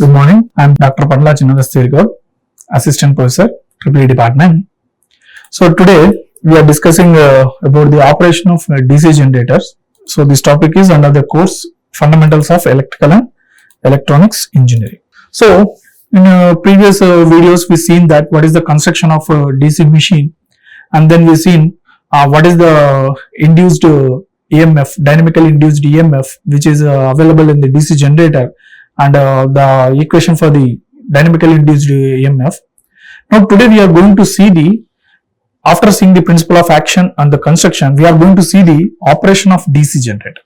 Good morning. I am Dr. Chinna, Goud, Assistant Professor, EEE Department. So today we are discussing about the operation of DC generators. So this topic is under the course Fundamentals of Electrical and Electronics Engineering. So in previous videos we seen that what is the construction of a DC machine, and then we seen what is the induced EMF, dynamically induced EMF, which is available in the DC generator, and the equation for the dynamically induced EMF. Now today we are going to see after seeing the principle of action and the construction, we are going to see the operation of DC generator.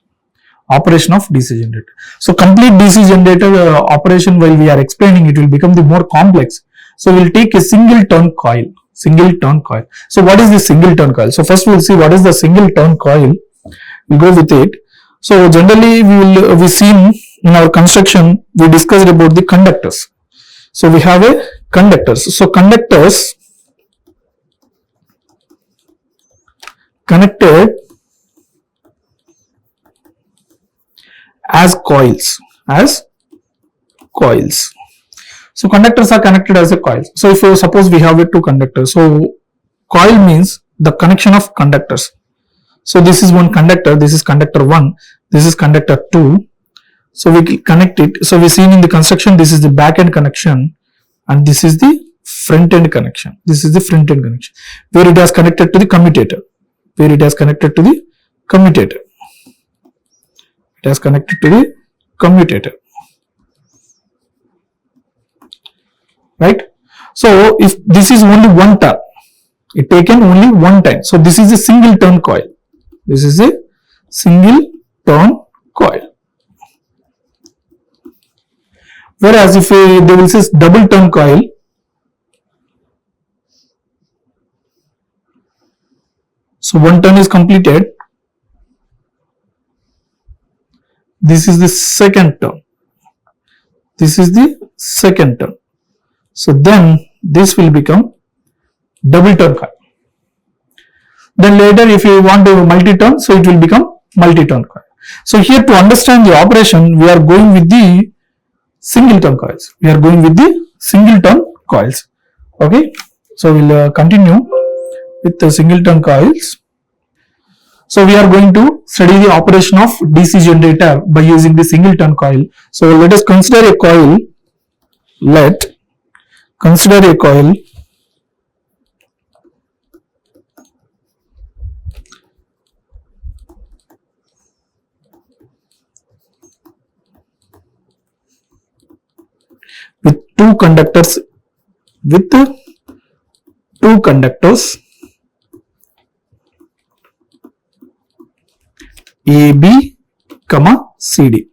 So complete DC generator operation, while we are explaining, it will become the more complex. So we will take a single turn coil. So what is the single turn coil? So first we will see what is the single turn coil. We'll go with it. So generally we seen in our construction, we discussed about the conductors. So we have a conductors. So conductors connected as coils. So conductors are connected as a coil. So if suppose we have two conductors, so coil means the connection of conductors. So this is one conductor, this is conductor 1, this is conductor 2. So we connect it. So we seen in the construction, this is the back end connection and this is the front end connection. Where it has connected to the commutator. Right? So if this is only one turn, it taken only one time. So this is a single turn coil. Whereas if they will say double turn coil, so one turn is completed, this is the second turn, so then this will become double turn coil. Then later if you want to multi-turn, so it will become multi-turn coil. So here to understand the operation, we are going with the single turn coils. Okay. So we will continue with the single turn coils. So we are going to study the operation of DC generator by using the single turn coil. So let us consider a coil. With two conductors AB, CD.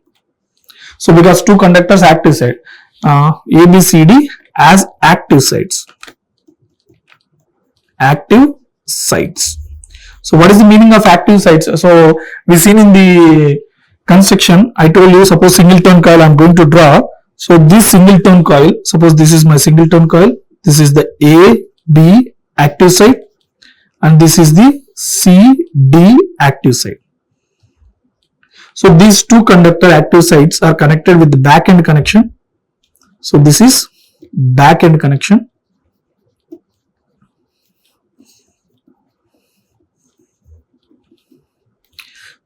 So because two conductors active side, AB, CD as active sides. So what is the meaning of active sides? So we seen in the construction, I told you, suppose single turn coil I am going to draw. So this single turn coil, suppose this is my single turn coil, this is the A, B active side and this is the C, D active side. So these two conductor active sides are connected with the back end connection. So this is back end connection.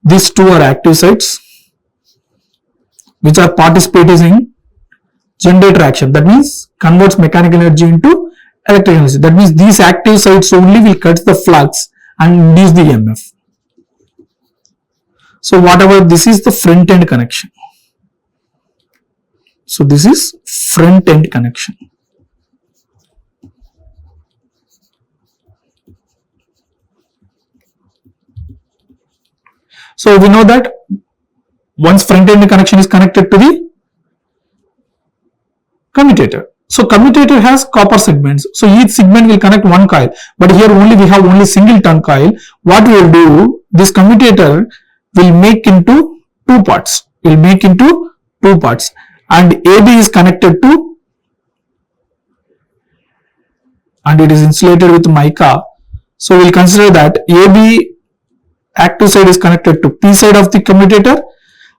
These two are active sides which are participating in generator action. That means converts mechanical energy into electrical energy. That means these active sides only will cut the flux and induce the EMF. So whatever, this is the front end connection. So this is front end connection. So we know that once front end connection is connected to the commutator. So commutator has copper segments. So each segment will connect one coil. But here we have only single turn coil. What we will do, this commutator will make into two parts. And AB is connected to, and it is insulated with mica. So we will consider that AB active side is connected to P side of the commutator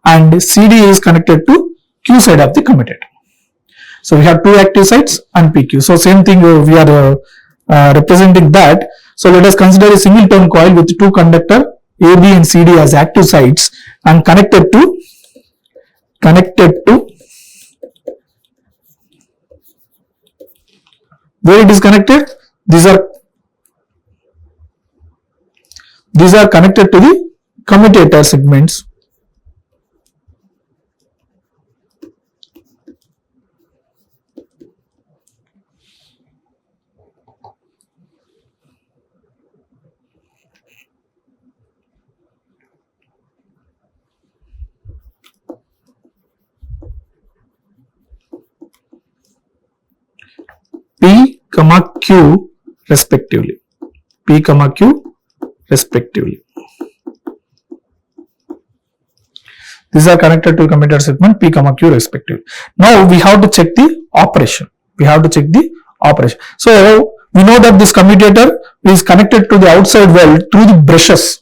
and CD is connected to Q side of the commutator. So we have two active sites and PQ. So same thing we are representing that. So let us consider a single turn coil with two conductor AB and CD as active sites and connected to where it is connected. These are connected to the commutator segments. P, Q respectively. P, Q respectively. These are connected to commutator segment P, Q respectively. Now we have to check the operation. So we know that this commutator is connected to the outside world through the brushes.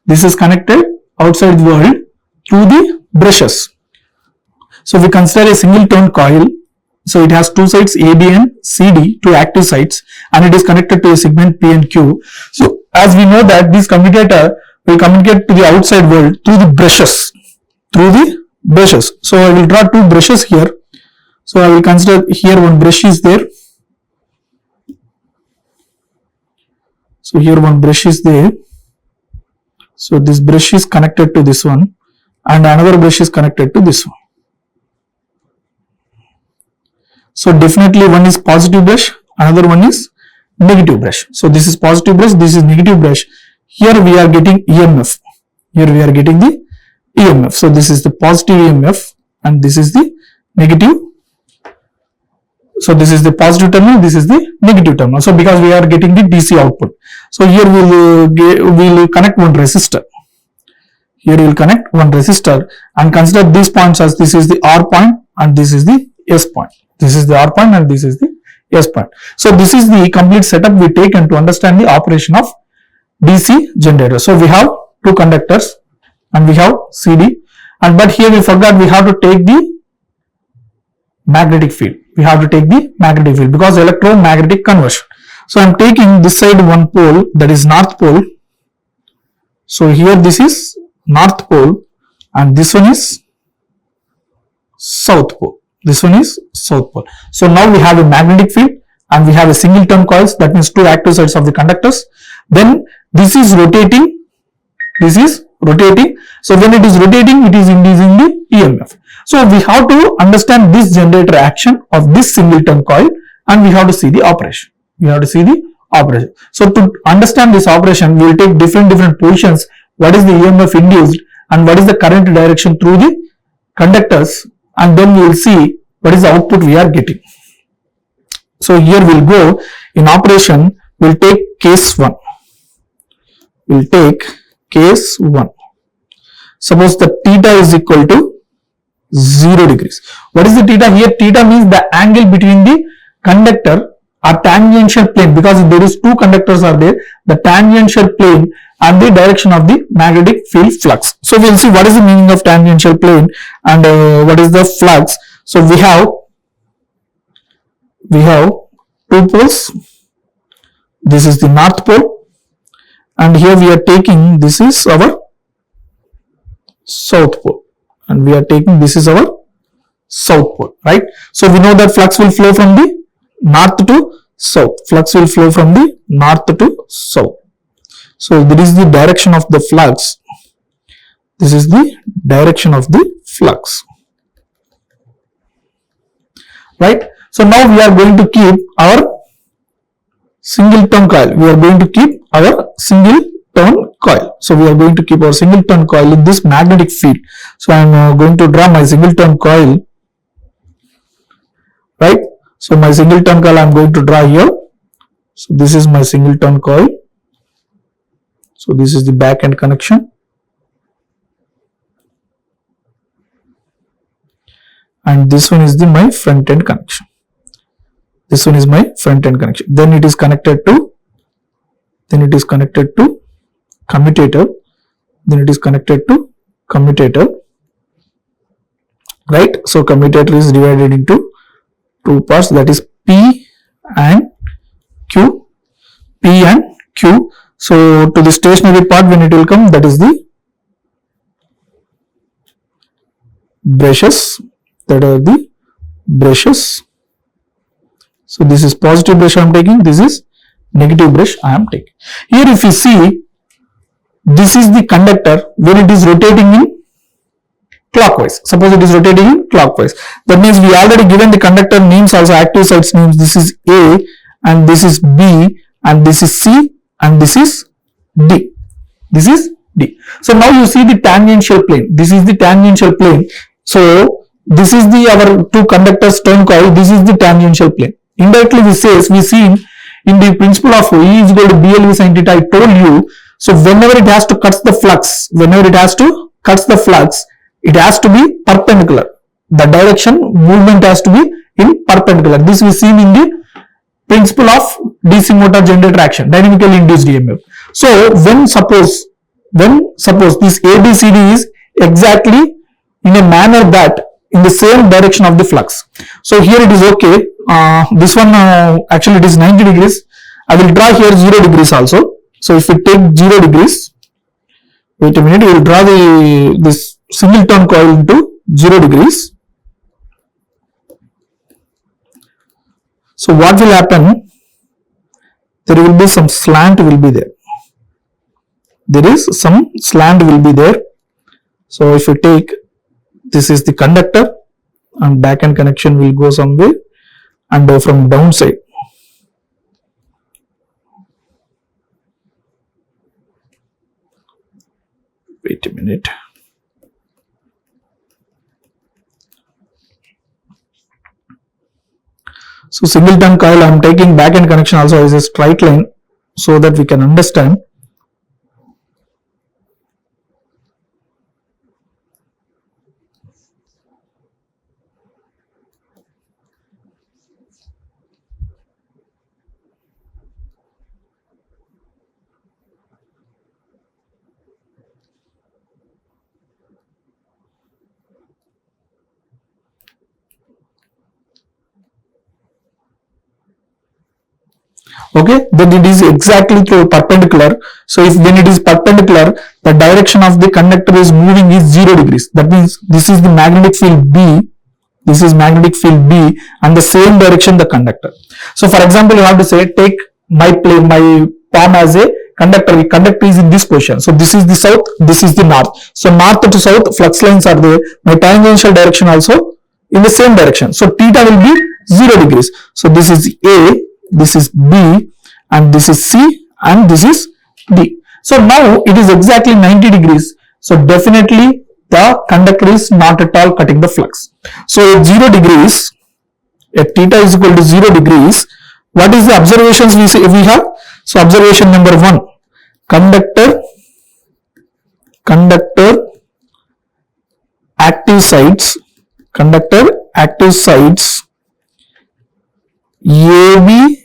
This is connected outside world through the brushes. So we consider a single turn coil. So it has two sides AB and CD, two active sites, and it is connected to a segment P and Q. So as we know that this commutator will communicate to the outside world through the brushes. So I will draw two brushes here. So I will consider here one brush is there. So here one brush is there. So this brush is connected to this one and another brush is connected to this one. So definitely one is positive brush, another one is negative brush. So this is positive brush, this is negative brush. Here we are getting EMF. So this is the positive EMF and this is the negative. So this is the positive terminal, this is the negative terminal. So because we are getting the DC output. So here we will connect one resistor. And consider these points as this is the R point and this is the S point. This is the R point and this is the S point. So this is the complete setup we taken to understand the operation of DC generator. So we have two conductors and we have CD, but here we forgot we have to take the magnetic field. Because electromagnetic conversion. So I am taking this side one pole, that is north pole. So here this is north pole and this one is south pole. So now we have a magnetic field and we have a single turn coils, that means two active sides of the conductors. Then this is rotating. So when it is rotating, it is inducing the EMF. So we have to understand this generator action of this single turn coil and we have to see the operation. So to understand this operation, we will take different positions. What is the EMF induced and what is the current direction through the conductors, and then we will see what is the output we are getting. So here we will go in operation. We will take case 1. Suppose the theta is equal to 0 degrees. What is the theta here? Theta means the angle between the conductor or tangential plane, because there is two conductors are there, the tangential plane and the direction of the magnetic field flux. So we will see what is the meaning of tangential plane and what is the flux. So we have two poles. This is the north pole and here we are taking, this is our south pole and we are taking, this is our south pole, right? So we know that flux will flow from the north to south. So this is the direction of the flux. Right? So now we are going to keep our single turn coil. So we are going to keep our single turn coil in this magnetic field. So I am going to draw my single turn coil. Right? So my single turn coil I am going to draw here. So this is my single turn coil. So this is the back end connection. And this one is my front end connection. Then it is connected to commutator. Right? So commutator is divided into two parts, that is P and Q, P and Q. So to the stationary part, when it will come, that is the brushes, that are the brushes. So this is positive brush I am taking, this is negative brush I am taking. Here if you see, this is the conductor when it is rotating in clockwise. Suppose it is rotating in clockwise. That means we already given the conductor names also, active sites names. This is A and this is B and this is C and this is D. This is D. So now you see the tangential plane. This is the tangential plane. So this is the our two conductors turn coil. This is the tangential plane. Indirectly we see in the principle of E is equal to BLV sin theta, I told you. So whenever it has to cut the flux, it has to be perpendicular. The direction movement has to be in perpendicular. This we seen in the principle of DC motor generator action, dynamically induced EMF. So when suppose this ABCD is exactly in a manner that in the same direction of the flux. So here it is okay. This one actually it is 90 degrees. I will draw here 0 degrees also. So if we take 0 degrees, wait a minute, we will draw this single turn coil into 0 degrees. So what will happen? There will be some slant will be there. There is some slant will be there. So if you take, this is the conductor and back end connection will go some way and from downside. Wait a minute. So single turn coil I am taking back end connection also as a straight line so that we can understand. Okay, then it is exactly through perpendicular. So if when it is perpendicular, the direction of the conductor is moving is 0 degrees. That means this is the magnetic field B. This is magnetic field B and the same direction the conductor. So for example, you have to say take my palm as a conductor. The conductor is in this position. So this is the south, this is the north. So north to south flux lines are there. My tangential direction also in the same direction. So theta will be 0 degrees. So this is A, this is B and this is C and this is D. So now it is exactly 90 degrees. So definitely the conductor is not at all cutting the flux. So at 0 degrees, at theta is equal to 0 degrees, what is the observations we have? So observation number 1, conductor active sides, AB,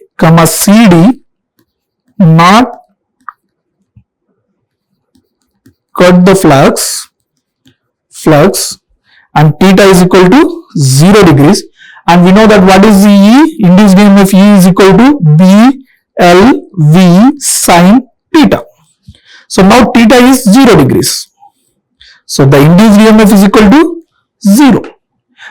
CD not cut the flux and theta is equal to 0 degrees, and we know that what is the E? Induced EMF E is equal to BLV sin theta. So now theta is 0 degrees. So the induced EMF is equal to 0.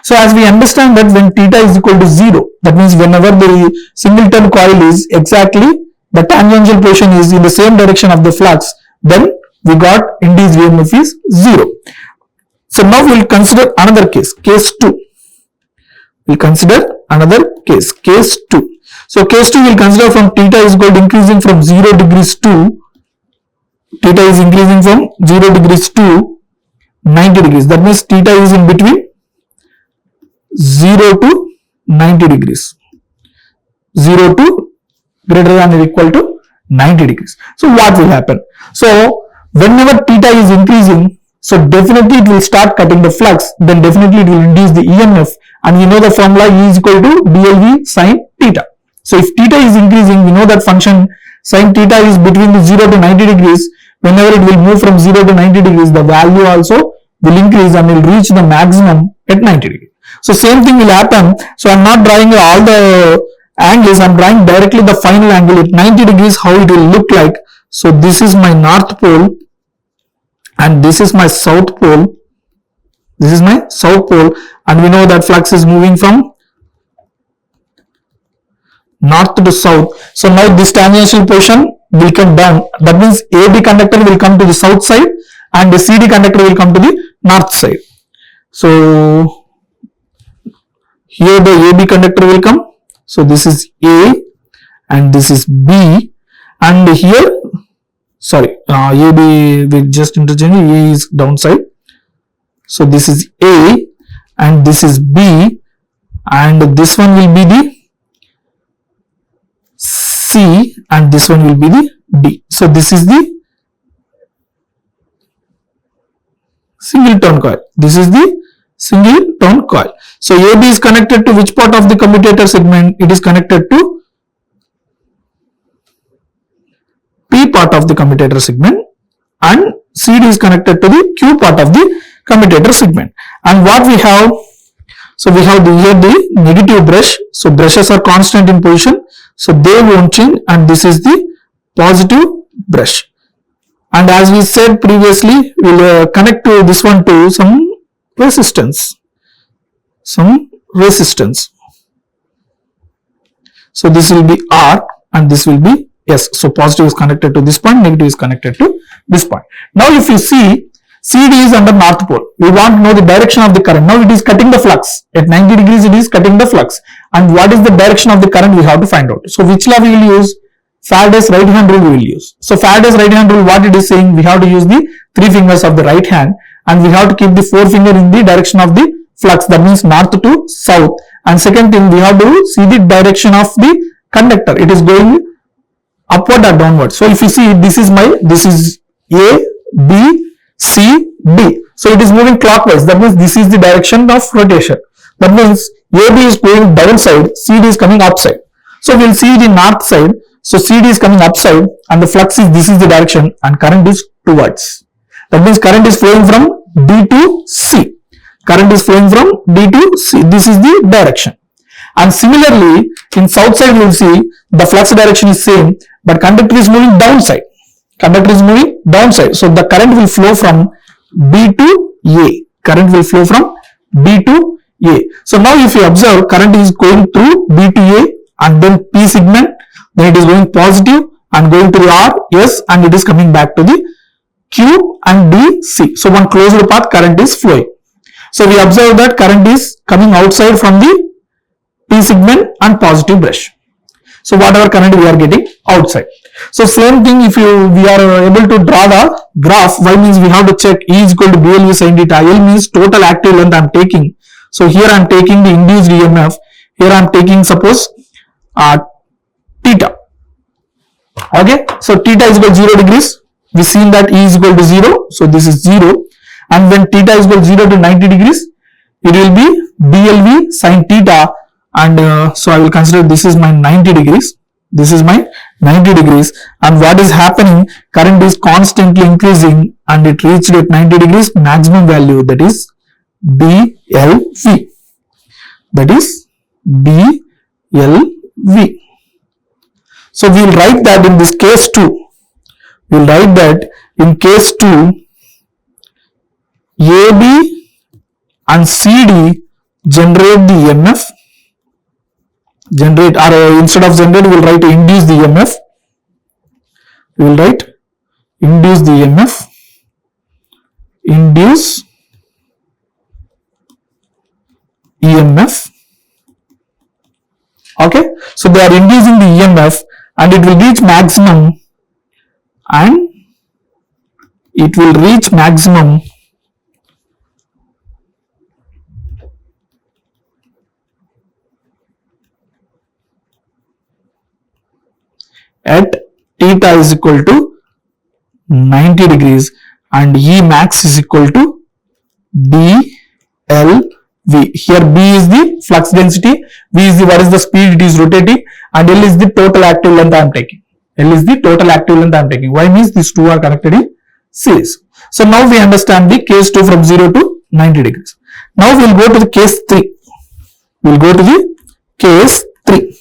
So as we understand that when theta is equal to 0, that means whenever the single turn coil is exactly the tangential position is in the same direction of the flux, then we got induced EMF is 0. So now we will consider another case, case 2. We will consider another case, case 2. So case 2 we will consider from theta is equal to increasing from 0 degrees to, theta is increasing from 0 degrees to 90 degrees. That means theta is in between 0 to 90 degrees. 0 to greater than or equal to 90 degrees. So what will happen? So whenever theta is increasing, so definitely it will start cutting the flux, then definitely it will induce the EMF, and we know the formula E is equal to BLV sin theta. So if theta is increasing, we know that function sin theta is between the 0 to 90 degrees. Whenever it will move from 0 to 90 degrees, the value also will increase and will reach the maximum at 90 degrees. So same thing will happen. So I'm not drawing all the angles, I'm drawing directly the final angle at 90 degrees, how it will look like. So this is my north pole and this is my south pole. This is my south pole, and we know that flux is moving from north to south. So now this tangential portion will come down. That means AB conductor will come to the south side and the CD conductor will come to the north side. So here the AB conductor will come. So this is A and this is B, and here, sorry, AB will just interchange, A is downside. So this is A and this is B, and this one will be the C and this one will be the D. So this is the single turn coil. This is the single turn coil. So AB is connected to which part of the commutator segment? It is connected to P part of the commutator segment, and CD is connected to the Q part of the commutator segment. And what we have? So we have here the negative brush. So brushes are constant in position, so they won't change, and this is the positive brush. And as we said previously, we will connect to this one to some resistance. So this will be R and this will be S. So positive is connected to this point, negative is connected to this point. Now if you see, CD is under north pole. We want to know the direction of the current. Now it is cutting the flux. At 90 degrees it is cutting the flux. And what is the direction of the current, we have to find out. So which law we will use? Faraday's right hand rule we will use. So Faraday's right hand rule, what it is saying, we have to use the 3 fingers of the right hand and we have to keep the 4 finger in the direction of the flux, that means north to south. And second thing, we have to see the direction of the conductor. It is going upward or downward. So if you see, this is A, B, C, D. So it is moving clockwise. That means this is the direction of rotation. That means AB is going downside, CD is coming upside. So we will see the north side. So CD is coming upside and the flux is, this is the direction, and current is towards. That means current is flowing from D to C. Current is flowing from D to C. This is the direction. And similarly, in south side you will see the flux direction is same, but conductor is moving downside. Conductor is moving downside. So the current will flow from B to A. Current will flow from B to A. So now if you observe, current is going through B to A and then P segment, then it is going positive and going to the R, S, and it is coming back to the Q and D, C. So one closed path current is flowing. So we observe that current is coming outside from the P segment and positive brush. So whatever current we are getting outside. So same thing, if we are able to draw the graph, Y means we have to check E is equal to BLV sin theta. L means total active length I am taking. So here I am taking the induced EMF. Here I am taking suppose theta. Okay. So theta is equal to 0 degrees. We seen that E is equal to 0. So this is 0. And when theta is equal to 0 to 90 degrees, it will be BLV sin theta. And so I will consider this is my 90 degrees. This is my 90 degrees. And what is happening? Current is constantly increasing and it reached at 90 degrees maximum value, that is BLV. That is BLV. So we will write that in this case 2. We will write that in case 2, AB and CD generate the EMF. Generate, or instead of generate, we will write induce the EMF. We will write induce the EMF. Induce EMF. Okay. So they are inducing the EMF and it will reach maximum, and it will reach maximum at theta is equal to 90 degrees and E max is equal to BLV. Here B is the flux density, V is the what is the speed it is rotating, and L is the total active length I am taking. L is the total active length I am taking. Why means these two are connected in series. So now we understand the case 2 from 0 to 90 degrees. Now we will go to the case 3. We'll go to the case 3.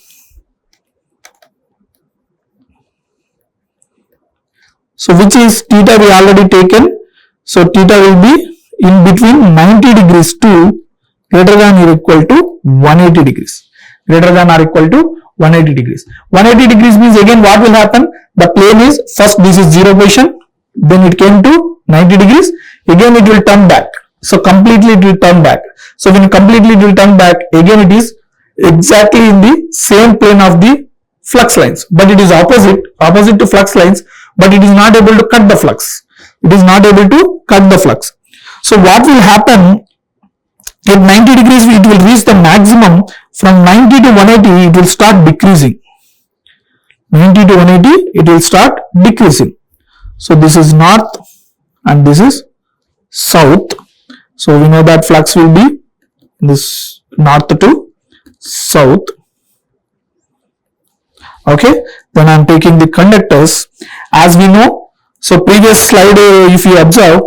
So which is theta we already taken. So theta will be in between 90 degrees to greater than or equal to 180 degrees. Greater than or equal to 180 degrees. 180 degrees means again what will happen? The plane is first this is 0 position, then it came to 90 degrees, again it will turn back. So completely it will turn back. So when completely it will turn back, again it is exactly in the same plane of the flux lines, but it is opposite to flux lines, but it is not able to cut the flux. It is not able to cut the flux. So what will happen? At 90 degrees it will reach the maximum. From 90 to 180 it will start decreasing. 90 to 180 it will start decreasing. So this is north and this is south. So we know that flux will be this north to south. Okay, then I am taking the conductors as we know. So previous slide if you observe,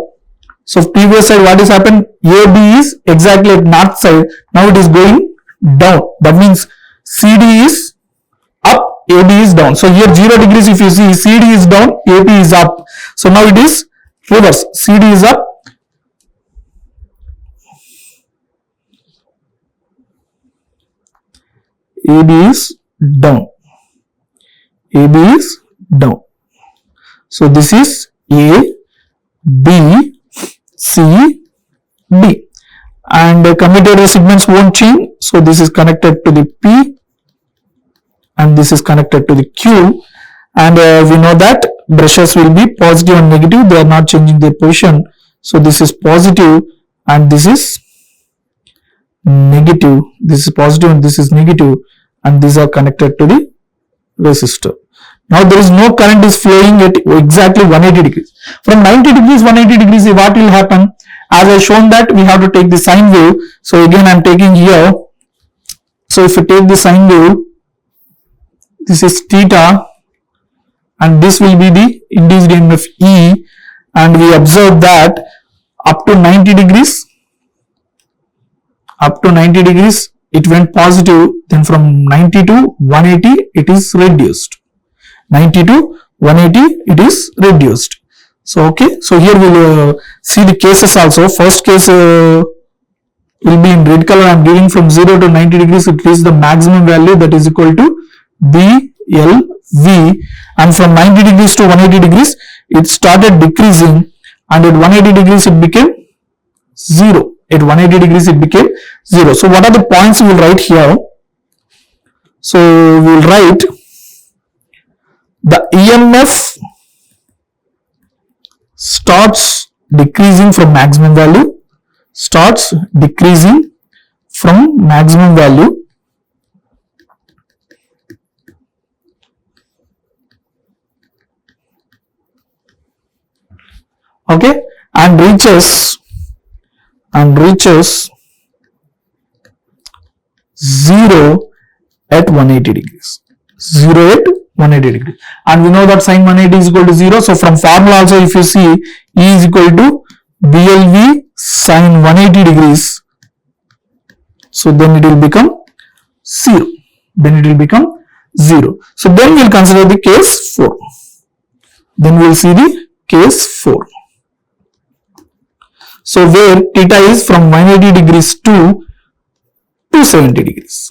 so previous side what is happened? AB is exactly at north side. Now it is going down. That means CD is up, AB is down. So here 0 degrees if you see, CD is down, AB is up. So now it is reverse. CD is up, AB is down. AB is down. So this is A, B, C, D. And commutator segments won't change. So this is connected to the P and this is connected to the Q. And we know that brushes will be positive and negative. They are not changing their position. So this is positive and this is negative. This is positive and this is negative. And these are connected to the resistor. Now there is no current is flowing at exactly 180 degrees. From 90 degrees, 180 degrees, what will happen? As I shown that we have to take the sine wave. So again I am taking here. So if you take the sine wave, this is theta and this will be the induced EMF E, and we observe that up to 90 degrees, it went positive, then from 90 to 180 it is reduced. 90 to 180 it is reduced. So okay, so here we will see the cases also. First case will be in red color. I am giving from 0 to 90 degrees it reaches the maximum value, that is equal to BLV, and from 90 degrees to 180 degrees it started decreasing, and at 180 degrees it became 0. At 180 degrees it became 0. So what are the points we will write here? So we will write the EMF starts decreasing from maximum value, okay, and reaches 0 at 180 degrees. 0 at 180 degrees. And we know that sine 180 is equal to 0. So from formula also if you see, E is equal to BLV sine 180 degrees. So then it will become 0. So then we will consider the case 4. Then we will see the case 4. So where theta is from 180 degrees to 270 degrees.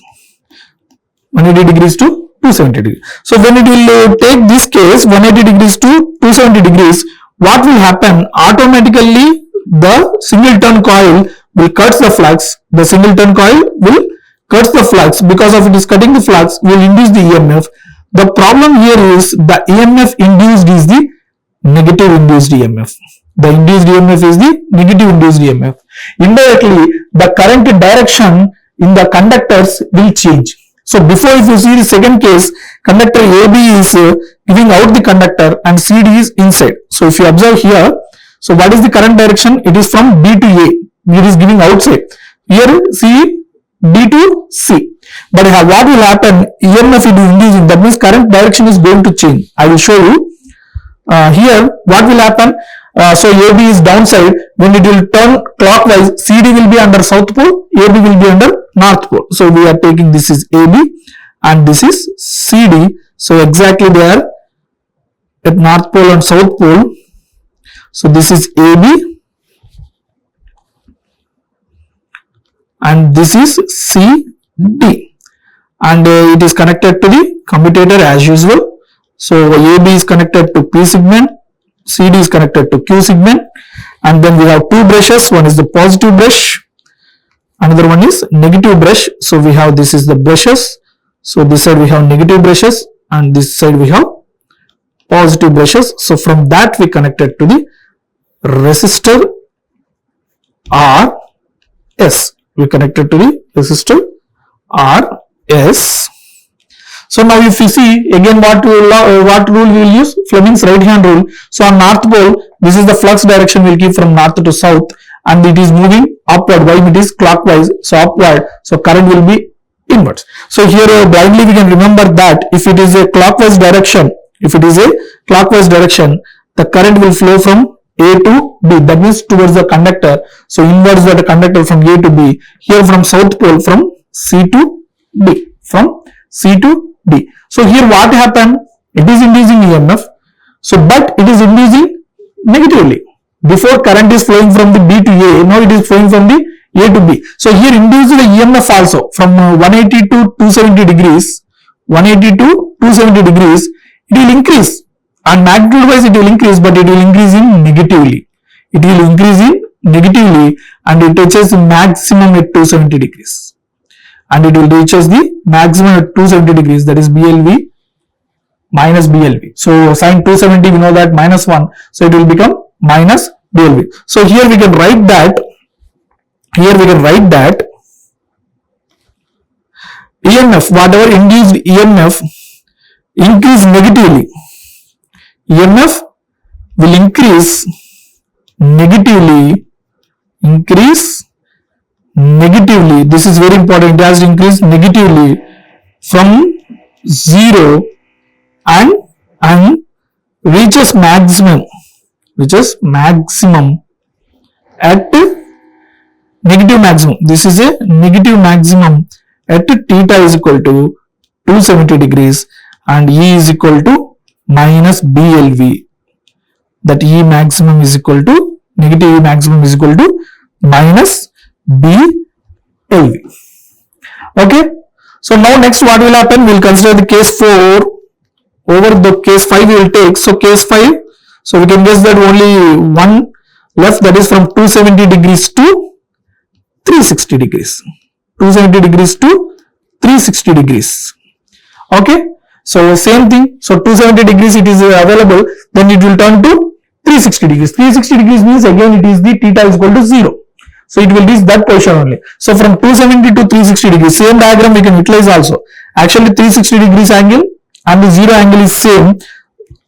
180 degrees to 270 degrees. So when it will take this case 180 degrees to 270 degrees, what will happen? Automatically the singleton coil will cut the flux. The singleton coil will cut the flux. Because of it is cutting the flux, will induce the EMF. The problem here is the EMF induced is the negative induced EMF. The induced EMF is the negative induced EMF. Indirectly, the current direction in the conductors will change. So before, if you see the second case, conductor AB is giving out the conductor and CD is inside. So if you observe here, so what is the current direction? It is from B to A. It is giving outside. Here C, B to C. But what will happen? EMF it is inducing. That means current direction is going to change. I will show you. Here what will happen? So AB is downside. When it will turn clockwise, CD will be under south pole, AB will be under North Pole. So we are taking this is AB and this is CD. So exactly they are at North Pole and South Pole. So this is AB and this is CD, and it is connected to the commutator as usual. So AB is connected to P segment, CD is connected to Q segment, and then we have two brushes. One is the positive brush, another one is negative brush. So we have, this is the brushes. So this side we have negative brushes and this side we have positive brushes. So from that we connected to the resistor RS. We connected to the resistor RS. So now if you see again what rule we will use, Fleming's right hand rule. So on North Pole, this is the flux direction we will keep from north to south, and it is moving upward while it is clockwise, so upward, so current will be inwards. So here blindly we can remember that if it is a clockwise direction, the current will flow from A to B, that means towards the conductor. So inwards the conductor from A to B. Here from South Pole from C to D. So here what happened? It is inducing EMF. So but it is inducing negatively. Before current is flowing from the B to A, now it is flowing from the A to B. So here induced the EMF also from 180 to 270 degrees. 180 to 270 degrees, it will increase. And magnitude wise it will increase, but it will increase in negatively. And it reaches the maximum at 270 degrees. And it will reaches the maximum at 270 degrees, that is BLV minus BLV. So sin 270 we know that minus 1. So it will become minus BLV. So here we can write that. EMF, whatever induced EMF increase negatively. EMF will increase negatively. This is very important. It has to increase negatively from 0 and reaches maximum at negative maximum. This is a negative maximum at theta is equal to 270 degrees and E is equal to minus BLV. That E maximum is equal to, negative E maximum is equal to minus BLV. Okay. So now next what will happen? We will consider the case 4 over the case 5 we will take. So case 5, so we can guess that only one left, that is from 270 degrees to 360 degrees. 270 degrees to 360 degrees. Okay. So same thing. So 270 degrees it is available, then it will turn to 360 degrees. 360 degrees means again it is the theta is equal to 0. So it will reach that position only. So from 270 to 360 degrees, same diagram we can utilize also. Actually 360 degrees angle and the 0 angle is same.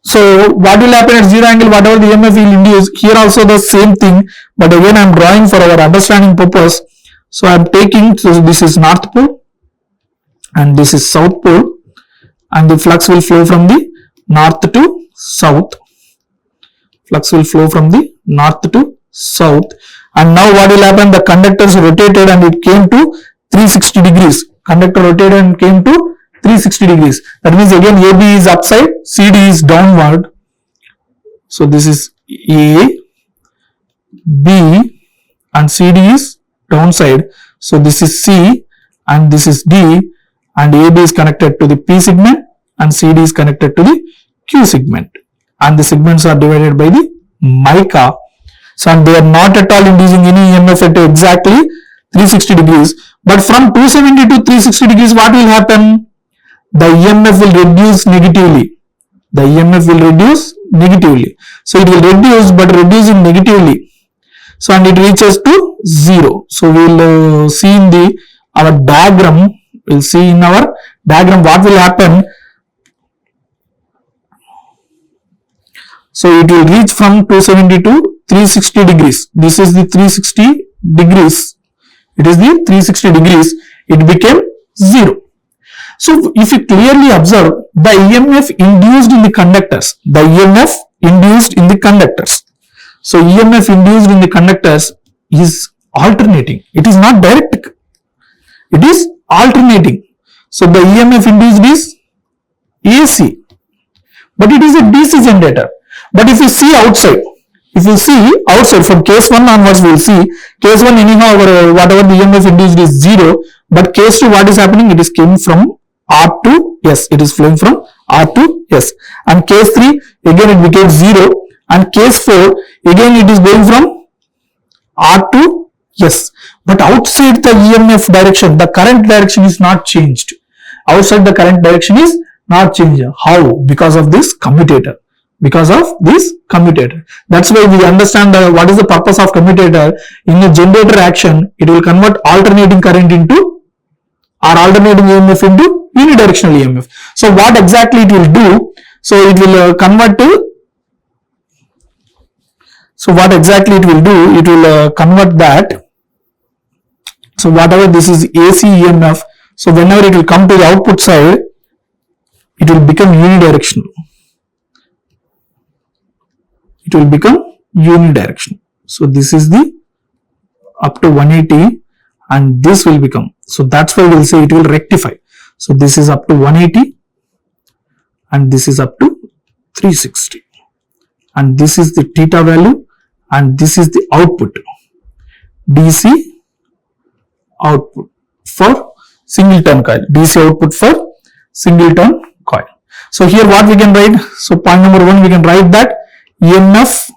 So what will happen at 0 angle, whatever the EMF will induce, here also the same thing, but again I am drawing for our understanding purpose. So I am taking, so this is North Pole and this is South Pole, and the flux will flow from the north to south. And now what will happen? The conductors rotated and it came to 360 degrees. Conductor rotated and came to 360 degrees. That means again AB is upside, CD is downward. So this is A, B and CD is downside. So this is C and this is D, and AB is connected to the P segment and CD is connected to the Q segment. And the segments are divided by the mica. So and they are not at all inducing any EMF at exactly 360 degrees. But from 270 to 360 degrees, what will happen? The EMF will reduce negatively. So it will reduce, but reducing negatively. So and it reaches to 0. So we will see in our diagram. We'll see in our diagram what will happen. So it will reach from 270 to 360 degrees. This is the 360 degrees. It is the 360 degrees. It became 0. So if you clearly observe the EMF induced in the conductors, So EMF induced in the conductors is alternating. It is not direct. It is alternating. So the EMF induced is AC, but it is a DC generator. But if you see outside, from case 1 onwards, we will see case 1 anyhow whatever the EMF induced is 0, but case 2 what is happening? It is came from R to S. It is flowing from R to S. And case 3 again it became 0, and case 4 again it is going from R to S. But outside the EMF direction, the current direction is not changed. Outside the current direction is not changed. How? Because of this commutator. That's why we understand what is the purpose of commutator. In a generator action, it will convert alternating current into, or alternating EMF into unidirectional EMF. So what exactly it will do? So it will convert to, so what exactly it will do? It will convert that. So whatever this is AC EMF, so whenever it will come to the output side, it will become unidirectional. So this is the up to 180, and this will become, so that's why we will say it will rectify. So this is up to 180, and this is up to 360, and this is the theta value, and this is the output, DC output for single turn coil, DC output for single turn coil. So here what we can write? So point number 1 we can write that EMF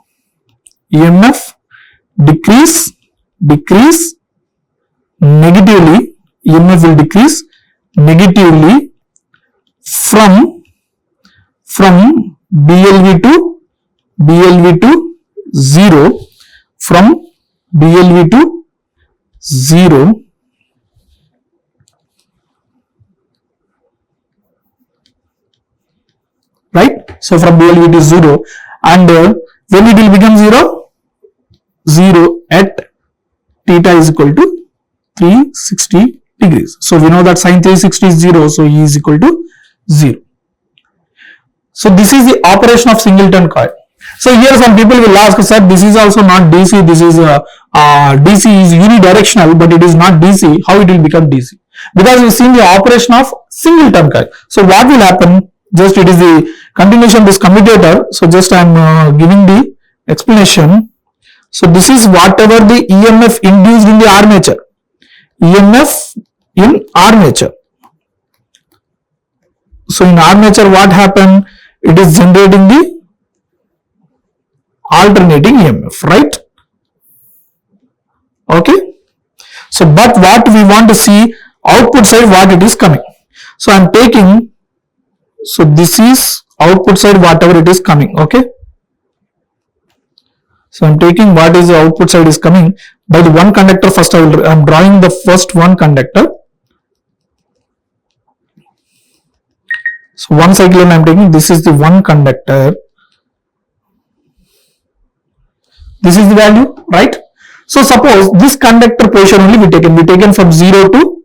decrease negatively, EMF will decrease negatively from BLV to 0, from BLV to 0, right? So from BLV to 0, and when it will become 0 at theta is equal to 360 degrees. So we know that sin 360 is 0, so E is equal to 0. So this is the operation of single turn coil. So here some people will ask, sir, this is also not DC, this is DC is unidirectional, but it is not DC. How it will become DC? Because we seen the operation of single turn coil. So what will happen? Just it is the continuation of this commutator. So just I am giving the explanation. So this is whatever the EMF induced in the armature. EMF in armature. So in armature what happened? It is generating the alternating EMF, right? Okay. So but what we want to see output side, what it is coming. So I am taking, so this is output side whatever it is coming, okay. So I am taking what is the output side is coming by the one conductor. First I am drawing the first one conductor. So one cyclone I am taking, this is the one conductor. This is the value, right? So suppose this conductor position only we taken from 0 to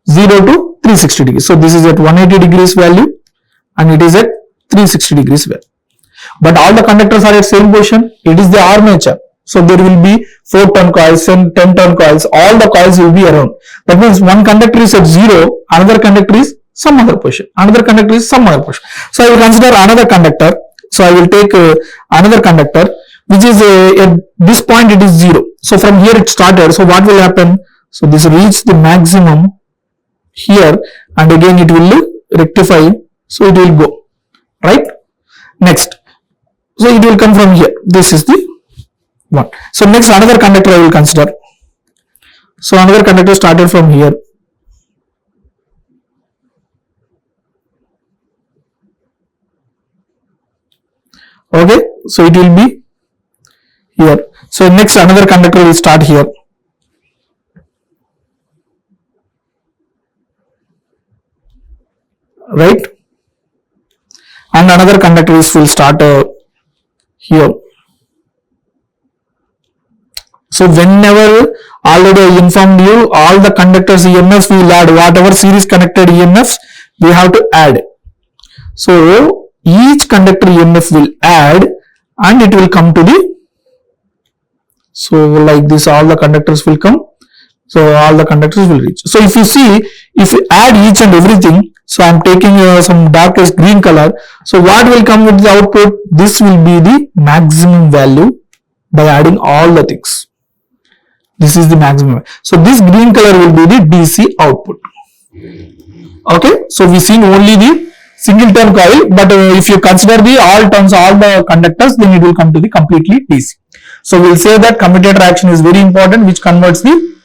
360 degrees. So this is at 180 degrees value and it is at 360 degrees value. But all the conductors are at same position. It is the armature. So there will be 4 turn coils and 10 turn coils. All the coils will be around. That means one conductor is at 0, another conductor is some other position, another conductor is some other position. So I will consider another conductor. So I will take another conductor which is at this point it is 0. So from here it started. So what will happen? So this reaches the maximum here and again it will rectify. So it will go, right? Next. So it will come from here. This is the one. So next another conductor I will consider. So another conductor started from here. Okay. So it will be here. So next another conductor will start here. Right. And another conductor will start here. So whenever already I informed you, all the conductors EMFs we will add, whatever series connected EMFs we have to add. So each conductor EMF will add and it will come to the, so like this all the conductors will come, So all the conductors will reach. So if you see, if you add each and everything, so I am taking some darkest green color. So what will come with the output? This will be the maximum value by adding all the things. This is the maximum. So this green color will be the DC output. Okay. So we seen only the single turn coil, but if you consider the all turns, all the conductors, then it will come to the completely DC. So we'll say that commutator action is very important, which converts the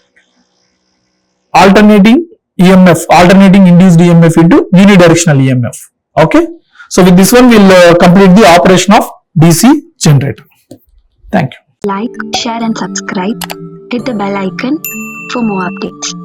alternating EMF, alternating induced EMF into unidirectional EMF. Okay. So with this one, we'll complete the operation of DC generator. Thank you. Like, share and subscribe. Hit the bell icon for more updates.